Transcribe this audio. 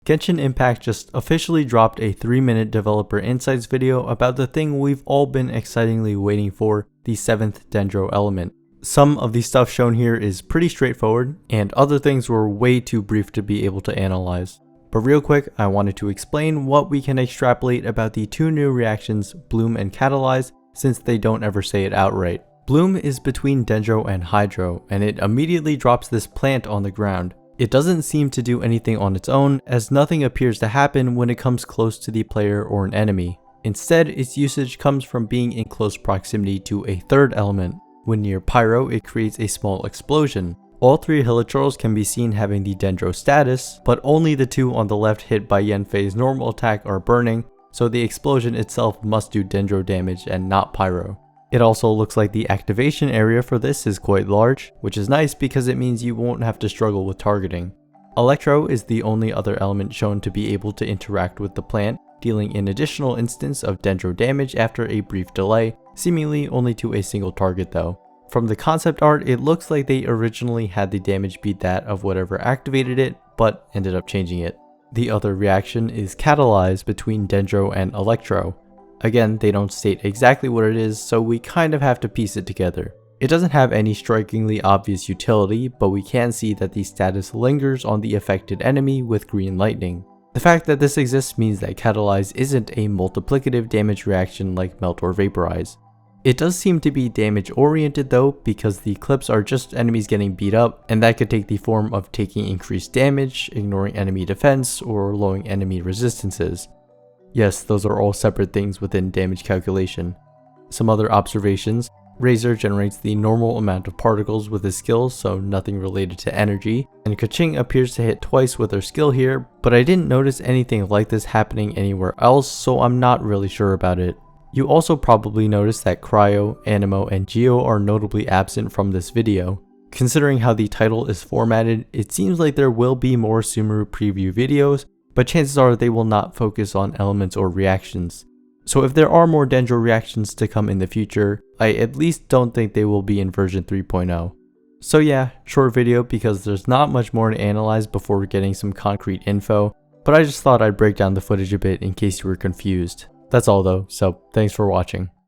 Genshin Impact just officially dropped a 3-minute developer insights video about the thing we've all been excitingly waiting for, the 7th Dendro element. Some of the stuff shown here is pretty straightforward, and other things were way too brief to be able to analyze. But real quick, I wanted to explain what we can extrapolate about the two new reactions, Bloom and Catalyze, since they don't ever say it outright. Bloom is between Dendro and Hydro, and it immediately drops this plant on the ground. It doesn't seem to do anything on its own, as nothing appears to happen when it comes close to the player or an enemy. Instead, its usage comes from being in close proximity to a third element. When near Pyro, it creates a small explosion. All three Hilichurls can be seen having the Dendro status, but only the two on the left hit by Yanfei's normal attack are burning, so the explosion itself must do Dendro damage and not Pyro. It also looks like the activation area for this is quite large, which is nice because it means you won't have to struggle with targeting. Electro is the only other element shown to be able to interact with the plant, dealing an additional instance of Dendro damage after a brief delay, seemingly only to a single target though. From the concept art, it looks like they originally had the damage beat that of whatever activated it, but ended up changing it. The other reaction is Catalyze between Dendro and Electro. Again, they don't state exactly what it is, so we kind of have to piece it together. It doesn't have any strikingly obvious utility, but we can see that the status lingers on the affected enemy with green lightning. The fact that this exists means that Catalyze isn't a multiplicative damage reaction like Melt or Vaporize. It does seem to be damage oriented though, because the clips are just enemies getting beat up, and that could take the form of taking increased damage, ignoring enemy defense, or lowering enemy resistances. Yes, those are all separate things within damage calculation. Some other observations: Razor generates the normal amount of particles with his skill, so nothing related to energy, and Keqing appears to hit twice with her skill here, but I didn't notice anything like this happening anywhere else, so I'm not really sure about it. You also probably noticed that Cryo, Animo, and Geo are notably absent from this video. Considering how the title is formatted, it seems like there will be more Sumeru preview videos, but chances are they will not focus on elements or reactions. So if there are more Dendro reactions to come in the future, I at least don't think they will be in version 3.0. So yeah, short video because there's not much more to analyze before getting some concrete info, but I just thought I'd break down the footage a bit in case you were confused. That's all though, so thanks for watching.